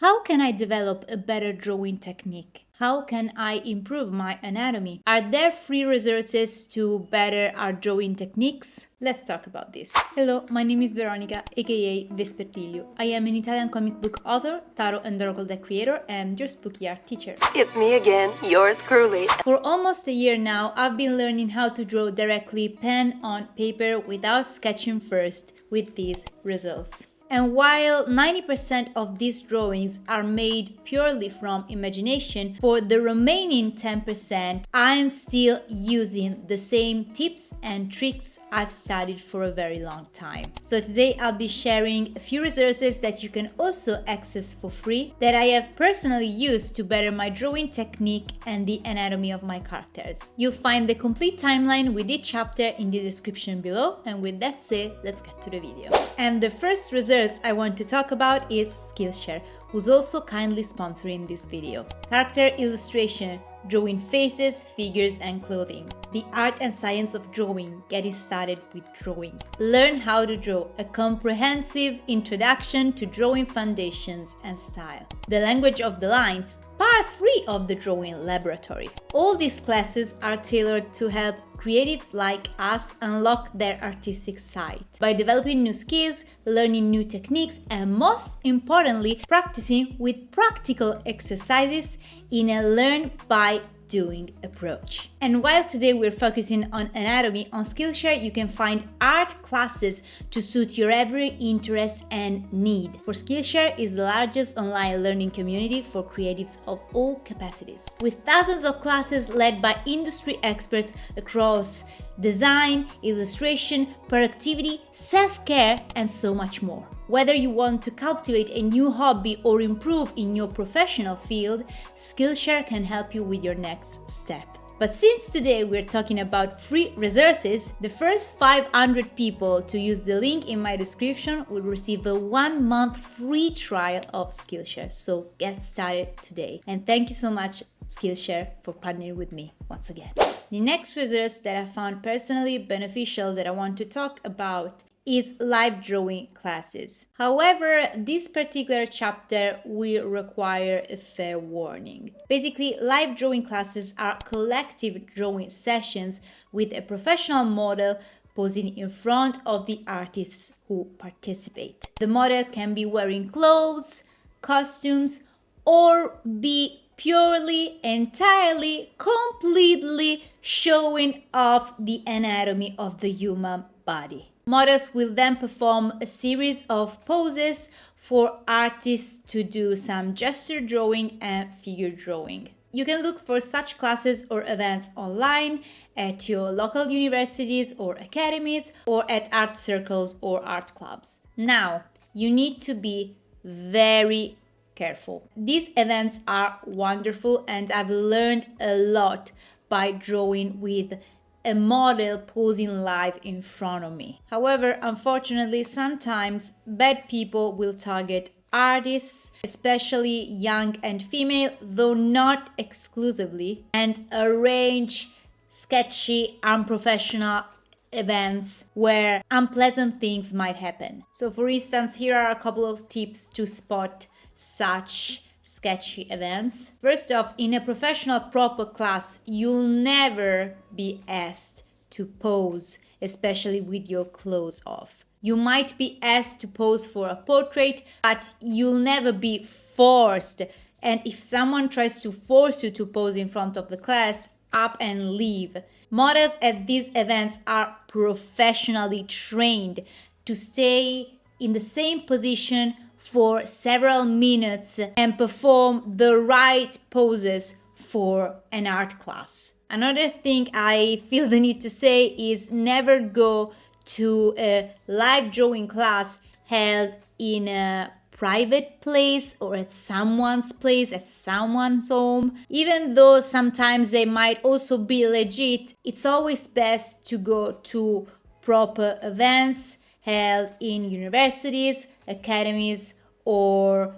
How can I develop a better drawing technique? How can I improve my anatomy? Are there free resources to better our drawing techniques? Let's talk about this. Hello, my name is Veronica, aka Vespertilio. I am an Italian comic book author, tarot and oracle deck creator, and your spooky art teacher. It's me again, yours truly. For almost a year now, I've been learning how to draw directly pen on paper without sketching first, with these results. And while 90% of these drawings are made purely from imagination, for the remaining 10%, I'm still using the same tips and tricks I've studied for a very long time. So today I'll be sharing a few resources that you can also access for free that I have personally used to better my drawing technique and the anatomy of my characters. You'll find the complete timeline with each chapter in the description below, and with that said, let's get to the video. And the first resource I want to talk about is Skillshare, who's also kindly sponsoring this video. Character illustration, drawing faces, figures, and clothing. The art and science of drawing, getting started with drawing. Learn how to draw, a comprehensive introduction to drawing foundations and style. The language of the line, part 3 of the drawing laboratory. All these classes are tailored to help creatives like us unlock their artistic side by developing new skills, learning new techniques, and most importantly, practicing with practical exercises in a learn by doing approach. And while today we're focusing on anatomy, on Skillshare you can find art classes to suit your every interest and need. For Skillshare is the largest online learning community for creatives of all capacities, with thousands of classes led by industry experts across design, illustration, productivity, self-care, and so much more. Whether you want to cultivate a new hobby or improve in your professional field, Skillshare can help you with your next step. But since today we're talking about free resources, the first 500 people to use the link in my description will receive a 1-month free trial of Skillshare. So get started today. And thank you so much, Skillshare, for partnering with me once again. The next resource that I found personally beneficial that I want to talk about is live drawing classes. However, this particular chapter will require a fair warning. Basically, live drawing classes are collective drawing sessions with a professional model posing in front of the artists who participate. The model can be wearing clothes, costumes, or be purely, entirely, completely showing off the anatomy of the human body. Models will then perform a series of poses for artists to do some gesture drawing and figure drawing. You can look for such classes or events online at your local universities or academies or at art circles or art clubs. Now, you need to be very careful. These events are wonderful and I've learned a lot by drawing with a model posing live in front of me. However, unfortunately, sometimes bad people will target artists, especially young and female, though not exclusively, and arrange sketchy, unprofessional events where unpleasant things might happen. So for instance, here are a couple of tips to spot such sketchy events. First off, in a professional proper class, you'll never be asked to pose, especially with your clothes off. You might be asked to pose for a portrait, but you'll never be forced. And if someone tries to force you to pose in front of the class, up and leave. Models at these events are professionally trained to stay in the same position for several minutes and perform the right poses for an art class. Another thing I feel the need to say is never go to a live drawing class held in a private place or at someone's place, at someone's home. Even though sometimes they might also be legit, it's always best to go to proper events held in universities, academies, or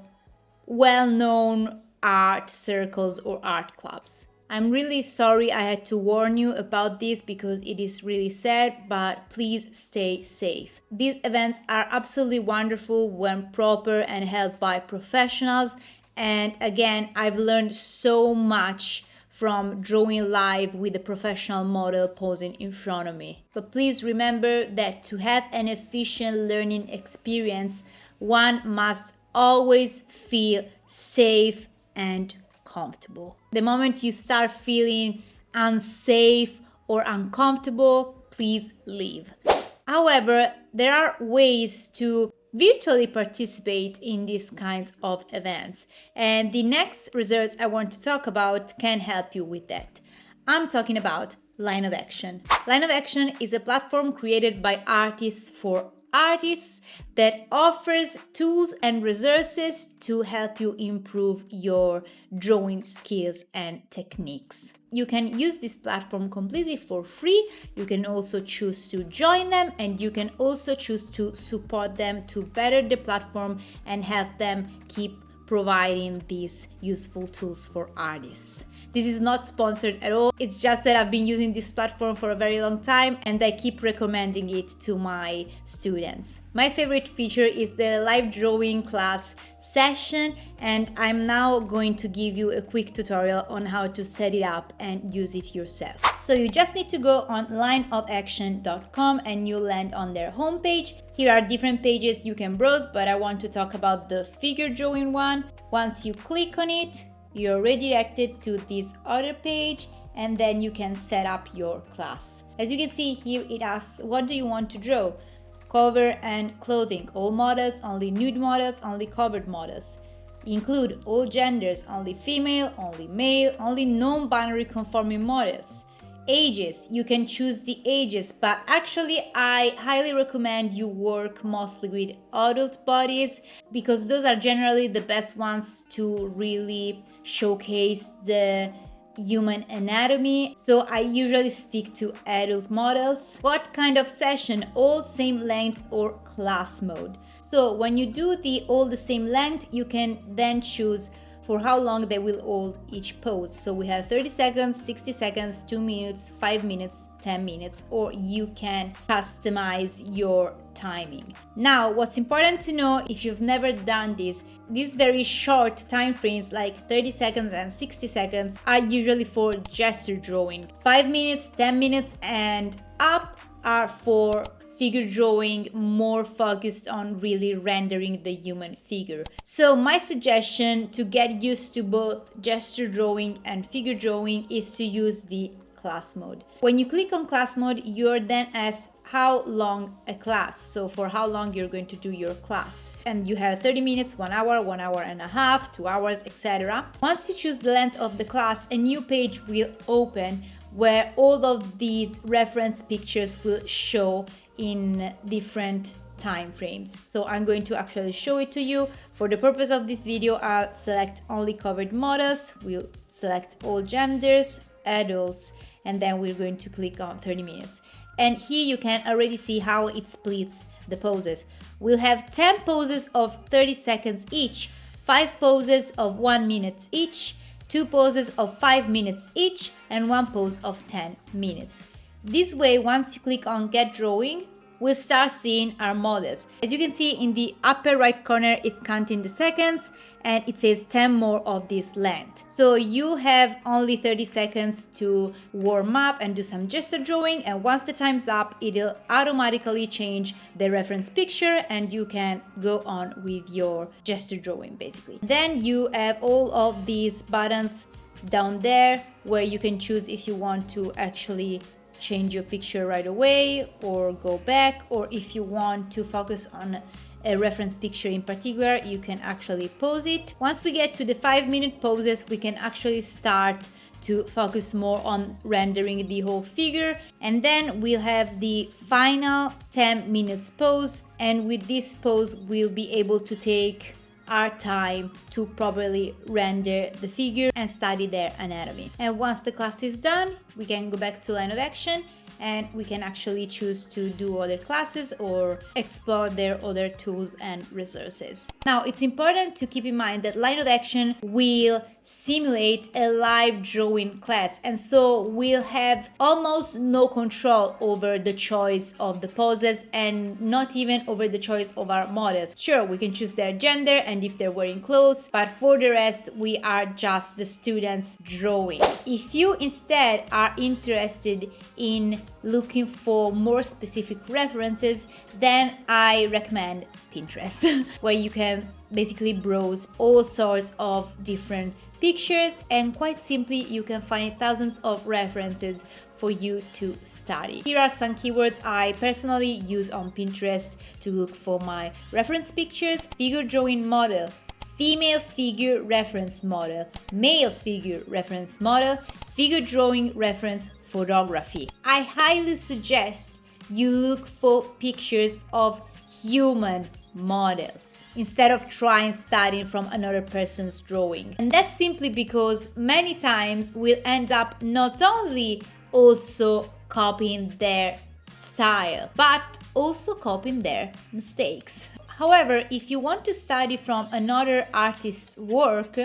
well-known art circles or art clubs. I'm really sorry I had to warn you about this because it is really sad, but please stay safe. These events are absolutely wonderful when proper and held by professionals, And again, I've learned so much from drawing live with a professional model posing in front of me. But please remember that to have an efficient learning experience, one must always feel safe and comfortable. The moment you start feeling unsafe or uncomfortable, please leave. However, there are ways to virtually participate in these kinds of events, and the next results I want to talk about can help you with that. I'm talking about Line of Action. Line of Action is a platform created by artists for artists that offers tools and resources to help you improve your drawing skills and techniques. You can use this platform completely for free. You can also choose to join them, and you can also choose to support them to better the platform and help them keep providing these useful tools for artists. This is not sponsored at all. It's just that I've been using this platform for a very long time and I keep recommending it to my students. My favorite feature is the live drawing class session, and I'm now going to give you a quick tutorial on how to set it up and use it yourself. So you just need to go on lineofaction.com and you land on their homepage. Here are different pages you can browse, but I want to talk about the figure drawing one. Once you click on it, you're redirected to this other page, and then you can set up your class. As you can see here, it asks, what do you want to draw? Cover and clothing, all models, only nude models, only covered models. Include all genders, only female, only male, only non-binary conforming models. Ages, you can choose the ages, but actually I highly recommend you work mostly with adult bodies because those are generally the best ones to really showcase the human anatomy. So I usually stick to adult models. What kind of session? All same length or class mode. So when you do the all the same length, you can then choose for how long they will hold each pose. So we have 30 seconds, 60 seconds, 2 minutes, 5 minutes, 10 minutes, or you can customize your timing. Now, what's important to know if you've never done this, these very short time frames like 30 seconds and 60 seconds are usually for gesture drawing. 5 minutes, 10 minutes and up are for figure drawing, more focused on really rendering the human figure. So my suggestion to get used to both gesture drawing and figure drawing is to use the class mode. When you click on class mode, you're then asked how long a class, so for how long you're going to do your class. And you have 30 minutes, 1 hour, 1 hour and a half, 2 hours, etc. Once you choose the length of the class, a new page will open where all of these reference pictures will show in different time frames. So I'm going to actually show it to you. For the purpose of this video, I'll select only covered models, we'll select all genders, adults, and then we're going to click on 30 minutes. And here you can already see how it splits the poses. We'll have 10 poses of 30 seconds each, 5 poses of 1 minute each, 2 poses of 5 minutes each, and 1 pose of 10 minutes. This way, once you click on Get Drawing, we'll start seeing our models. As you can see in the upper right corner, it's counting the seconds and it says 10 more of this length. So you have only 30 seconds to warm up and do some gesture drawing, and once the time's up, it'll automatically change the reference picture and you can go on with your gesture drawing basically. Then you have all of these buttons down there where you can choose if you want to actually change your picture right away or go back, or if you want to focus on a reference picture in particular, you can actually pause it. Once we get to the 5-minute poses, we can actually start to focus more on rendering the whole figure, and then we'll have the final 10 minutes pose, and with this pose we'll be able to take our time to properly render the figure and study their anatomy. And once the class is done, we can go back to Line of Action and we can actually choose to do other classes or explore their other tools and resources. Now, it's important to keep in mind that line of action will simulate a live drawing class, and so we'll have almost no control over the choice of the poses and not even over the choice of our models. Sure, we can choose their gender and if they're wearing clothes, but for the rest we are just the students drawing. If you instead are interested in looking for more specific references, then I recommend Pinterest, where you can basically browse all sorts of different pictures, and quite simply you can find thousands of references for you to study. Here are some keywords I personally use on Pinterest to look for my reference pictures: figure drawing model, female figure reference model, male figure reference model, figure drawing reference photography. I highly suggest you look for pictures of human models instead of studying from another person's drawing. And that's simply because many times we'll end up not only also copying their style, but also copying their mistakes. However, if you want to study from another artist's work,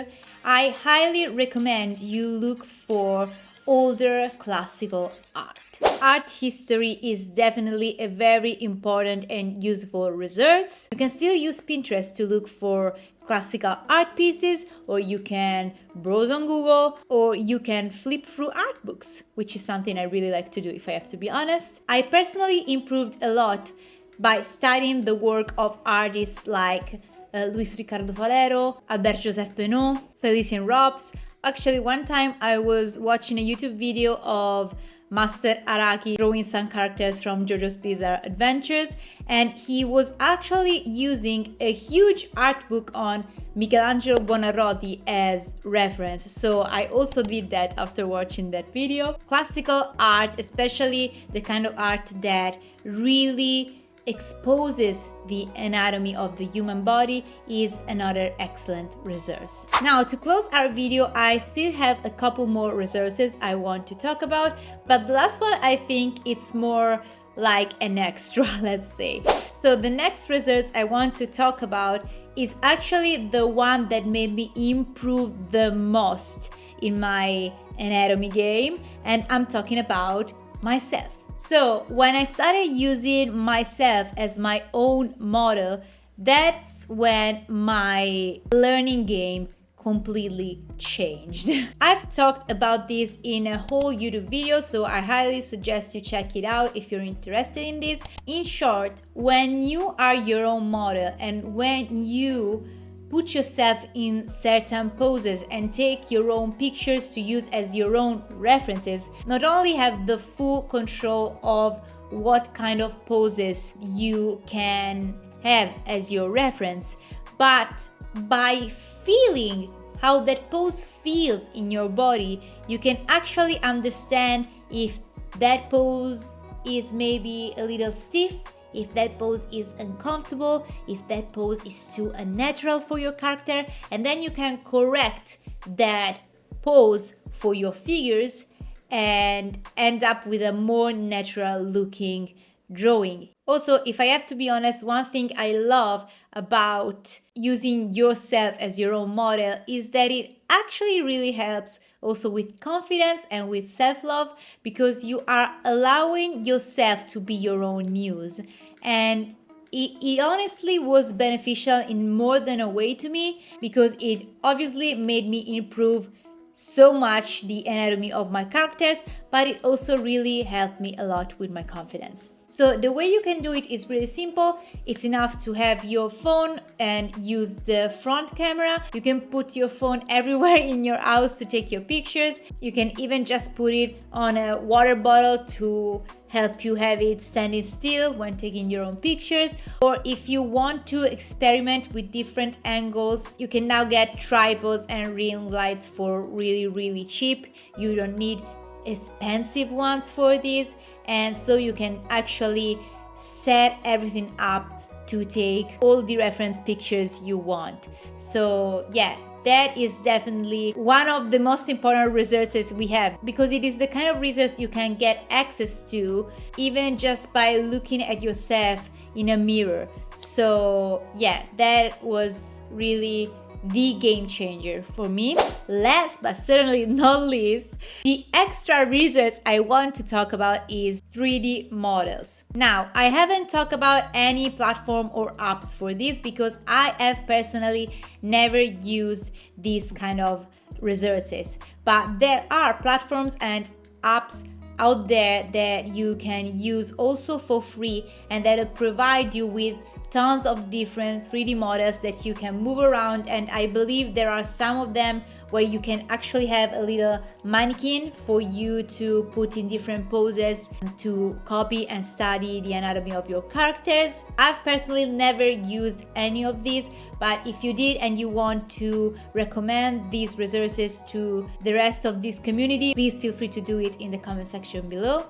I highly recommend you look for older classical art. Art history is definitely a very important and useful resource. You can still use Pinterest to look for classical art pieces, or you can browse on Google, or you can flip through art books, which is something I really like to do if I have to be honest. I personally improved a lot by studying the work of artists like Luis Ricardo Valero, Albert Joseph Benoit, Felicien Robes. Actually, one time I was watching a YouTube video of Master Araki drawing some characters from JoJo's Bizarre Adventures, and he was actually using a huge art book on Michelangelo Buonarroti as reference. So I also did that after watching that video. Classical art, especially the kind of art that really exposes the anatomy of the human body, is another excellent resource. Now, to close our video, I still have a couple more resources I want to talk about, but the last one, I think it's more like an extra, let's say. So the next resource I want to talk about is actually the one that made me improve the most in my anatomy game, and I'm talking about myself. So when I started using myself as my own model, that's when my learning game completely changed. I've talked about this in a whole YouTube video, so I highly suggest you check it out if you're interested in this. In short, when you are your own model and when you put yourself in certain poses and take your own pictures to use as your own references, not only have the full control of what kind of poses you can have as your reference, but by feeling how that pose feels in your body, you can actually understand if that pose is maybe a little stiff, if that pose is uncomfortable, if that pose is too unnatural for your character, and then you can correct that pose for your figures and end up with a more natural looking drawing. Also, if I have to be honest, one thing I love about using yourself as your own model is that it actually really helps also with confidence and with self-love, because you are allowing yourself to be your own muse. And it honestly was beneficial in more than a way to me, because it obviously made me improve so much the anatomy of my characters, but it also really helped me a lot with my confidence. So the way you can do it is really simple. It's enough to have your phone and use the front camera. You can put your phone everywhere in your house to take your pictures. You can even just put it on a water bottle to help you have it standing still when taking your own pictures. Or if you want to experiment with different angles, you can now get tripods and ring lights for really cheap. You don't need expensive ones for this, and so you can actually set everything up to take all the reference pictures you want. So yeah, that is definitely one of the most important resources we have, because it is the kind of resource you can get access to even just by looking at yourself in a mirror. So yeah, that was really the game changer for me. Last but certainly not least, the extra resource I want to talk about is 3D models. Now, I haven't talked about any platform or apps for this because I have personally never used these kind of resources, but there are platforms and apps out there that you can use also for free, and that will provide you with tons of different 3D models that you can move around. And I believe there are some of them where you can actually have a little mannequin for you to put in different poses to copy and study the anatomy of your characters. I've personally never used any of these, but if you did and you want to recommend these resources to the rest of this community, please feel free to do it in the comment section below.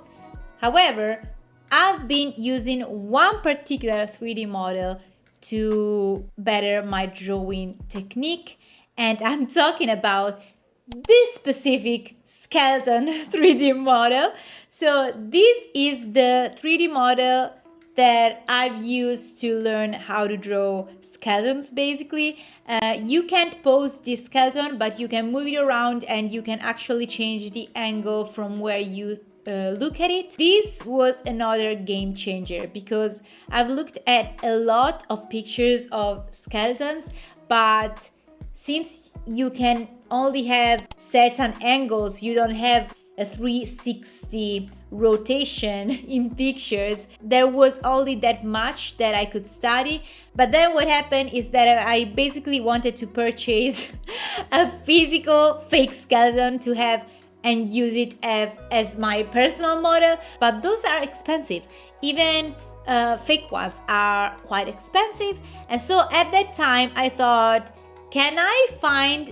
However, I've been using one particular 3D model to better my drawing technique, and I'm talking about this specific skeleton 3D model. So this is the 3D model that I've used to learn how to draw skeletons basically. You can't pose this skeleton, but you can move it around and you can actually change the angle from where you look at it. This was another game changer because I've looked at a lot of pictures of skeletons, but since you can only have certain angles, you don't have a 360 rotation in pictures, there was only that much that I could study. But then what happened is that I basically wanted to purchase a physical fake skeleton to have and use it as my personal model, but those are expensive. Even fake ones are quite expensive. And so at that time I thought, can I find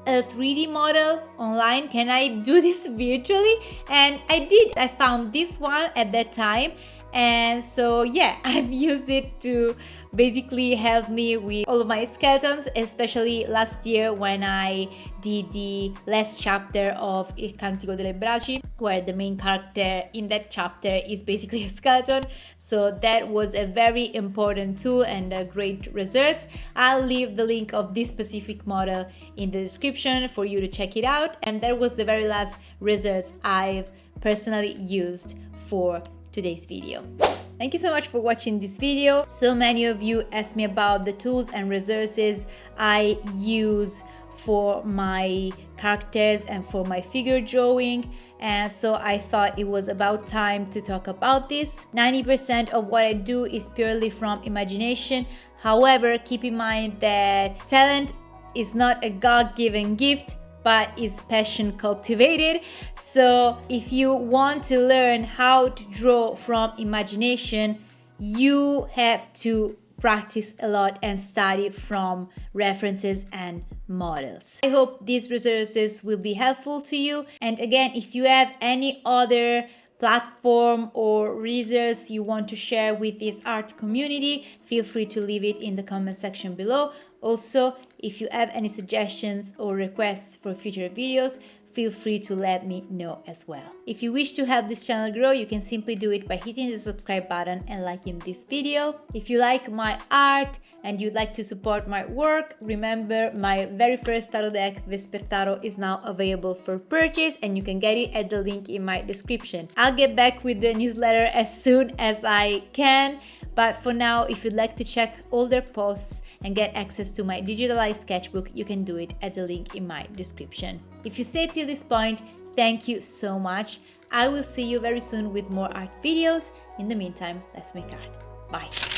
a 3D model online? Can I do this virtually? And I did. I found this one at that time. And so yeah, I've used it to basically help me with all of my skeletons, especially last year when I did the last chapter of Il Cantico delle Braci, where the main character in that chapter is basically a skeleton. So that was a very important tool and a great resource. I'll leave the link of this specific model in the description for you to check it out. And that was the very last resource I've personally used for today's video. Thank you so much for watching this video. So many of you asked me about the tools and resources I use for my characters and for my figure drawing, and so I thought it was about time to talk about this. 90% of what I do is purely from imagination. However, keep in mind that talent is not a God-given gift, but is passion cultivated. So if you want to learn how to draw from imagination, you have to practice a lot and study from references and models. I hope these resources will be helpful to you. And again, if you have any other platform or resource you want to share with this art community, feel free to leave it in the comment section below. Also, if you have any suggestions or requests for future videos, feel free to let me know as well. If you wish to help this channel grow, you can simply do it by hitting the subscribe button and liking this video. If you like my art and you'd like to support my work, remember my very first tarot deck, Vespertaro, is now available for purchase and you can get it at the link in my description. I'll get back with the newsletter as soon as I can. But for now, if you'd like to check older posts and get access to my digitalized sketchbook, you can do it at the link in my description. If you stayed till this point, thank you so much. I will see you very soon with more art videos. In the meantime, let's make art. Bye.